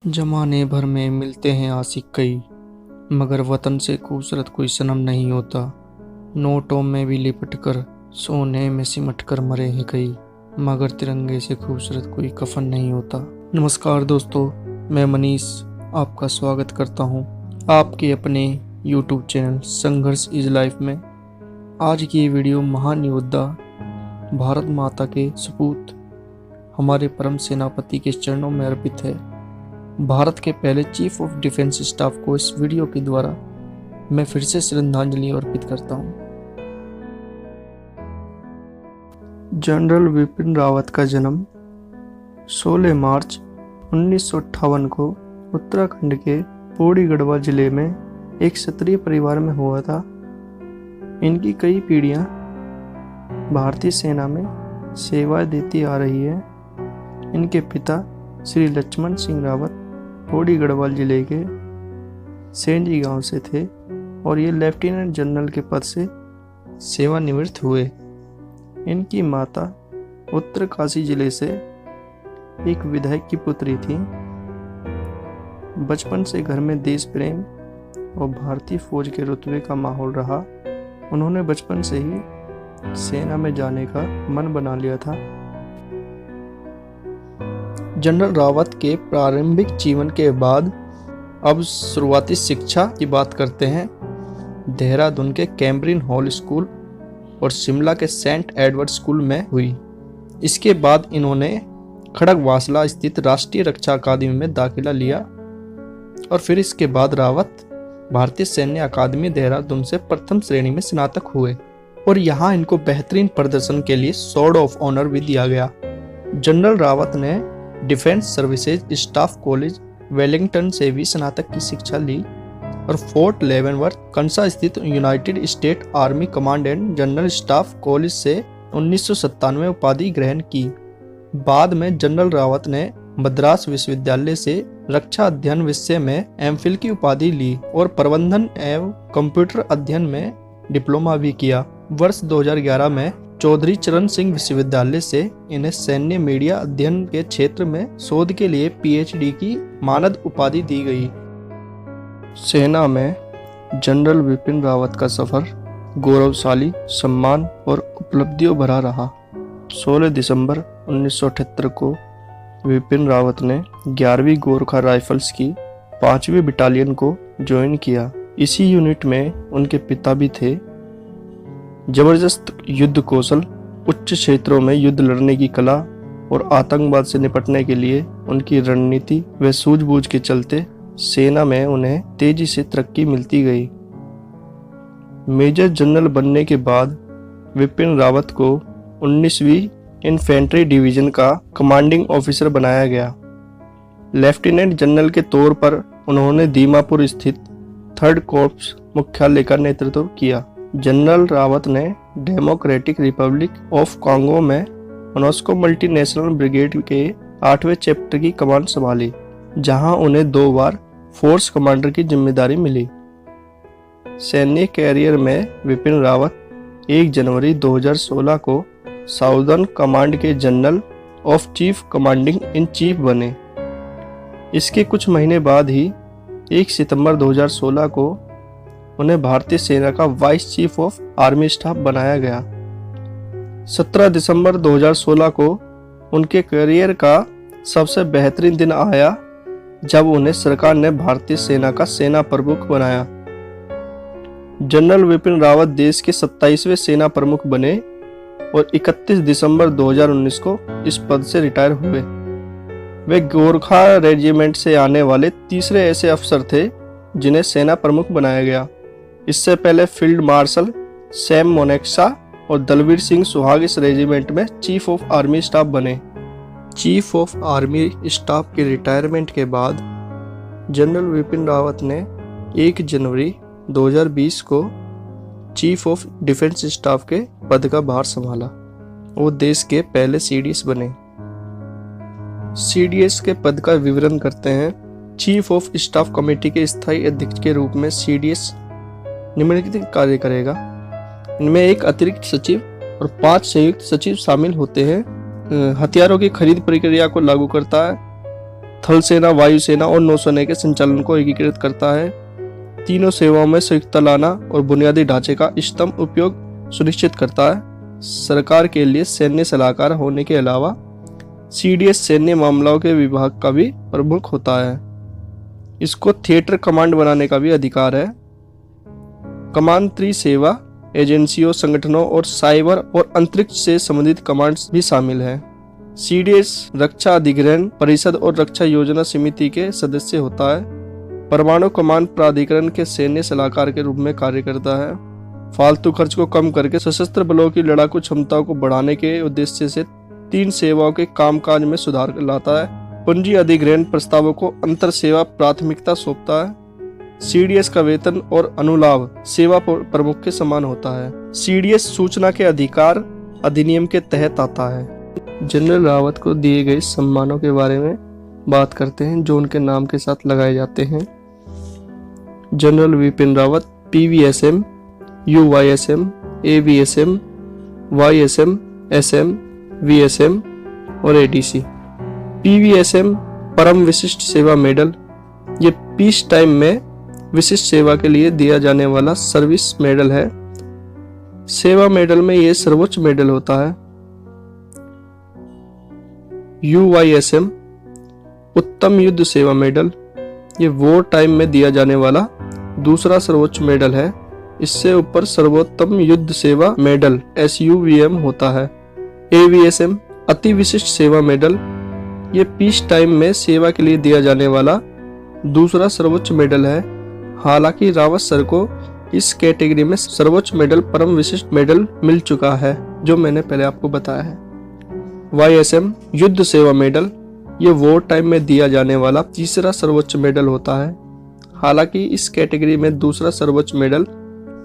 जमाने भर में मिलते हैं आशिक कई, मगर वतन से खूबसूरत कोई सनम नहीं होता। नोटों में भी लिपट कर, सोने में सिमट कर मरे हैं कई, मगर तिरंगे से खूबसूरत कोई कफन नहीं होता। नमस्कार दोस्तों, मैं मनीष आपका स्वागत करता हूं आपके अपने YouTube चैनल संघर्ष इज लाइफ में। आज की ये वीडियो महान योद्धा भारत माता के सपूत हमारे परम सेनापति के चरणों में अर्पित है। भारत के पहले चीफ ऑफ डिफेंस स्टाफ को इस वीडियो के द्वारा मैं फिर से श्रद्धांजलि अर्पित करता हूं। जनरल विपिन रावत का जन्म 16 मार्च 1958 को उत्तराखंड के पौड़ी गढ़वाल जिले में एक क्षत्रिय परिवार में हुआ था। इनकी कई पीढ़ियां भारतीय सेना में सेवा देती आ रही है। इनके पिता श्री लक्ष्मण सिंह रावत पौड़ी गढ़वाल जिले के सेंजी गांव से थे और ये लेफ्टिनेंट जनरल के पद से सेवानिवृत्त हुए। इनकी माता उत्तरकाशी जिले से एक विधायक की पुत्री थी। बचपन से घर में देश प्रेम और भारतीय फौज के रुतबे का माहौल रहा। उन्होंने बचपन से ही सेना में जाने का मन बना लिया था। जनरल रावत के प्रारंभिक जीवन के बाद अब शुरुआती शिक्षा की बात करते हैं। देहरादून के कैम्ब्रिन हॉल स्कूल और शिमला के सेंट एडवर्ड स्कूल में हुई। इसके बाद इन्होंने खड़गवासला स्थित राष्ट्रीय रक्षा अकादमी में दाखिला लिया और फिर इसके बाद रावत भारतीय सैन्य अकादमी देहरादून से प्रथम श्रेणी में स्नातक हुए और यहाँ इनको बेहतरीन प्रदर्शन के लिए स्वॉर्ड ऑफ ऑनर भी दिया गया। जनरल रावत ने defence services staff college Wellington से भी स्नातक की शिक्षा ली और फोर्ट लेवेनवर्थ कंसा स्थित United state army command and general staff college से 1997 उपाधि ग्रहण की। बाद में जनरल रावत ने मद्रास विश्वविद्यालय से रक्षा अध्ययन विषय में एमफिल की उपाधि ली और प्रबंधन एवं कंप्यूटर अध्ययन में डिप्लोमा भी किया। वर्ष 2011 में चौधरी चरण सिंह विश्वविद्यालय से इन्हें सैन्य मीडिया अध्ययन के क्षेत्र में शोध के लिए पीएचडी की मानद उपाधि दी गई। सेना में जनरल विपिन रावत का सफर गौरवशाली, सम्मान और उपलब्धियों भरा रहा। 16 दिसंबर 1978 को विपिन रावत ने 11वीं गोरखा राइफल्स की 5वीं बटालियन को ज्वाइन किया। इसी यूनिट में उनके पिता भी थे। जबरदस्त युद्ध कौशल, उच्च क्षेत्रों में युद्ध लड़ने की कला और आतंकवाद से निपटने के लिए उनकी रणनीति व सूझबूझ के चलते सेना में उन्हें तेजी से तरक्की मिलती गई। मेजर जनरल बनने के बाद विपिन रावत को 19वीं इन्फेंट्री डिवीजन का कमांडिंग ऑफिसर बनाया गया। लेफ्टिनेंट जनरल के तौर पर उन्होंने दीमापुर स्थित 3rd कॉर्प्स मुख्यालय का नेतृत्व किया। जनरल रावत ने डेमोक्रेटिक रिपब्लिक ऑफ कॉन्गो में मोनस्को मल्टीनेशनल ब्रिगेड के 8वें चैप्टर की कमान संभाली, जहां उन्हें 2 बार फोर्स कमांडर की जिम्मेदारी मिली। सैन्य कैरियर में विपिन रावत 1 जनवरी 2016 को साउदर्न कमांड के general of chief commanding in chief बने। इसके कुछ महीने बाद ही 1 सितंबर 2016 को उन्हें भारतीय सेना का vice chief of army staff बनाया गया। 17 दिसंबर 2016 को उनके करियर का सबसे बेहतरीन दिन आया जब उन्हें सरकार ने भारतीय सेना का सेना प्रमुख बनाया। जनरल विपिन रावत देश के 27वें सेना प्रमुख बने और 31 दिसंबर 2019 को इस पद से रिटायर हुए। वे गोरखा रेजिमेंट से आने वाले तीसरे ऐसे अफसर थे जिन्हें सेना प्रमुख बनाया गया। इससे पहले फील्ड मार्शल सैम मोनेक्सा और दलवीर सिंह सुहाग इस रेजिमेंट में चीफ ऑफ आर्मी स्टाफ बने। चीफ ऑफ आर्मी स्टाफ के रिटायरमेंट के बाद जनरल विपिन रावत ने 1 जनवरी 2020 को चीफ ऑफ डिफेंस स्टाफ के पद का भार संभाला। वो देश के पहले सीडीएस बने। सीडीएस के पद का विवरण करते हैं। चीफ ऑफ स्टाफ कमेटी के स्थायी अध्यक्ष के रूप में सीडीएस निम्नलिखित कार्य करेगा। इनमें 1 अतिरिक्त सचिव और 5 संयुक्त सचिव शामिल होते हैं। हथियारों की खरीद प्रक्रिया को लागू करता है, थल सेना, वायुसेना और नौसेना के संचालन को एकीकृत करता है। तीनों सेवाओं में संयुक्तता लाना और बुनियादी ढांचे का इष्टतम उपयोग सुनिश्चित करता है। सरकार के लिए सैन्य सलाहकार होने के अलावा सीडीएस सैन्य मामलों के विभाग का भी प्रमुख होता है। इसको थिएटर कमांड बनाने का भी अधिकार है। कमान त्रिसेवा एजेंसियों, संगठनों और साइबर और अंतरिक्ष से संबंधित कमांड्स भी शामिल है। सीडीएस रक्षा अधिग्रहण परिषद और रक्षा योजना समिति के सदस्य होता है। परमाणु कमान प्राधिकरण के सैन्य सलाहकार के रूप में कार्य करता है। फालतू खर्च को कम करके सशस्त्र बलों की लड़ाकू क्षमताओं को बढ़ाने के उद्देश्य से 3 सेवाओं के कामकाज में सुधार लाता है। पूंजी अधिग्रहण प्रस्तावों को अंतर सेवा प्राथमिकता सौंपता है। सीडीएस का वेतन और अनुलाभ सेवा प्रमुख के समान होता है। सीडीएस सूचना के अधिकार अधिनियम के तहत आता है। जनरल रावत को दिए गए सम्मानों के बारे में बात करते हैं जो उनके नाम के साथ लगाए जाते हैं। General Vipin Rawat, PVSM, UYSM, AVSM, YSM, SM, VSM और एडीसी। पीवीएसएम परम विशिष्ट सेवा मेडल, ये पीस टाइम में विशिष्ट सेवा के लिए दिया जाने वाला सर्विस मेडल है। सेवा मेडल में यह सर्वोच्च मेडल होता है। यूवाईएसएम उत्तम युद्ध सेवा मेडल, ये वॉर टाइम में दिया जाने वाला दूसरा सर्वोच्च मेडल है। इससे ऊपर सर्वोत्तम युद्ध सेवा मेडल SUVM होता है। एवीएसएम अति विशिष्ट सेवा मेडल, ये पीस टाइम में सेवा के लिए दिया जाने वाला दूसरा सर्वोच्च मेडल है। हालांकि रावत सर को इस कैटेगरी में सर्वोच्च मेडल परम विशिष्ट मेडल मिल चुका है, जो मैंने पहले आपको बताया है। वाईएसएम युद्ध सेवा मेडल, ये वॉर टाइम में दिया जाने वाला तीसरा सर्वोच्च मेडल होता है। हालांकि इस कैटेगरी में दूसरा सर्वोच्च मेडल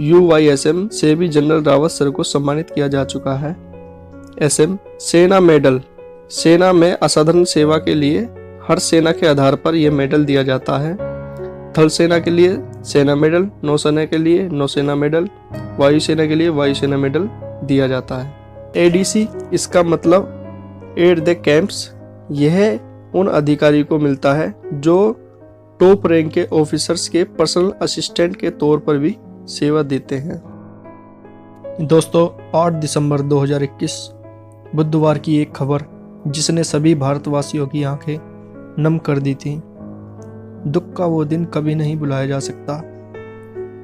यूवाईएसएम से भी जनरल रावत सर को सम्मानित किया जा चुका है। एसएम सेना मेडल, सेना में असाधारण सेवा के लिए हर सेना के आधार पर यह मेडल दिया जाता है। थल सेना के लिए सेना मेडल, नौसेना के लिए नौसेना मेडल, वायुसेना के लिए वायुसेना मेडल दिया जाता है। एडीसी, इसका मतलब एट द कैंप्स, यह उन अधिकारी को मिलता है जो टॉप रैंक के ऑफिसर्स के पर्सनल असिस्टेंट के तौर पर भी सेवा देते हैं। दोस्तों, 8 दिसंबर 2021 बुधवार की एक खबर जिसने सभी भारतवासियों की आंखें नम कर दी थी। दुख का वो दिन कभी नहीं भुलाया जा सकता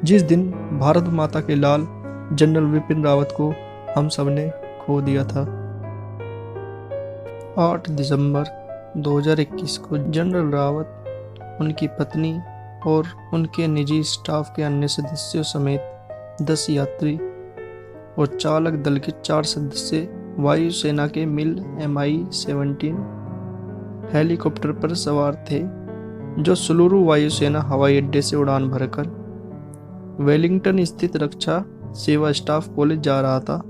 जिस दिन भारत माता के लाल जनरल विपिन रावत को हम सबने खो दिया था। 8 दिसंबर 2021 को जनरल रावत, उनकी पत्नी और उनके निजी स्टाफ के अन्य सदस्यों समेत 10 यात्री और चालक दल के 4 सदस्य वायुसेना के मिल MI-17 हेलीकॉप्टर पर सवार थे, जो सुलूरू वायुसेना हवाई अड्डे से उड़ान भरकर वेलिंगटन स्थित रक्षा सेवा स्टाफ कॉलेज जा रहा था,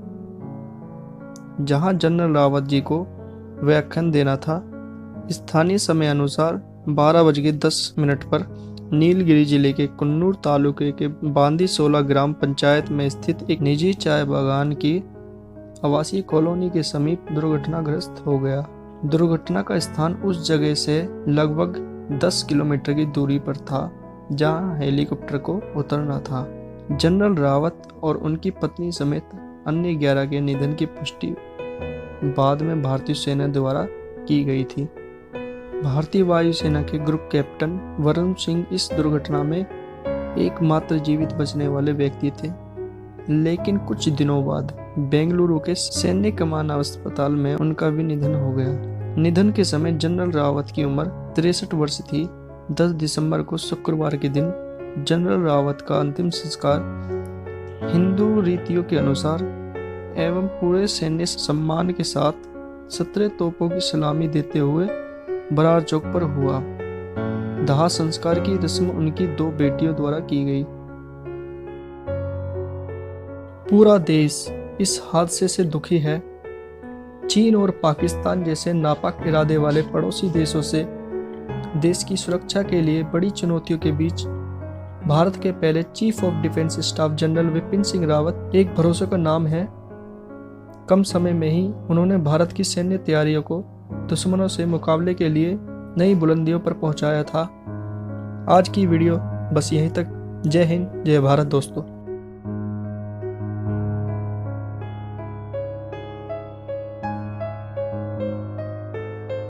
जहां जनरल रावत जी को व्याख्यान देना था। स्थानीय समय अनुसार 12:10 पर नीलगिरी जिले के कुन्नूर तालुके के बांदी 16 ग्राम पंचायत में स्थित एक निजी चाय बागान की आवासीय कॉलोनी के समीप दुर्घटनाग्रस्त हो गया। दुर्घटना का स्थान उस जगह से लगभग 10 किलोमीटर की दूरी पर था जहां हेलीकॉप्टर को उतरना था। जनरल रावत और उनकी पत्नी समेत अन्य 11 के निधन की पुष्टि बाद में भारतीय सेना द्वारा की गई थी। भारतीय वायुसेना के ग्रुप कैप्टन वरुण सिंह इस दुर्घटना में एकमात्र जीवित बचने वाले व्यक्ति थे, लेकिन कुछ दिनों बाद बेंगलुरु के सैन्य कमान अस्पताल में उनका भी निधन हो गया। निधन के समय जनरल रावत की उम्र 63 वर्ष थी। 10 दिसंबर को शुक्रवार के दिन जनरल रावत का अंतिम संस्कार हिंदू रीतियों के अनुसार एवं पूरे सैन्य सम्मान के साथ 17 तोपों की सलामी देते हुए बरार चौक पर हुआ। दाह संस्कार की रस्म उनकी 2 बेटियों द्वारा की गई। पूरा देश इस हादसे से दुखी है। चीन और पाकिस्तान जैसे नापाक इरादे वाले पड़ोसी देशों से देश की सुरक्षा के लिए बड़ी चुनौतियों के बीच भारत के पहले chief of defence staff general Vipin Singh Rawat एक भरोसे का नाम है। कम समय में ही उन्होंने भारत की सैन्य तैयारियों को दुश्मनों से मुकाबले के लिए नई बुलंदियों पर पहुंचाया था। आज की वीडियो बस यहीं तक। जय हिंद, जय भारत दोस्तों।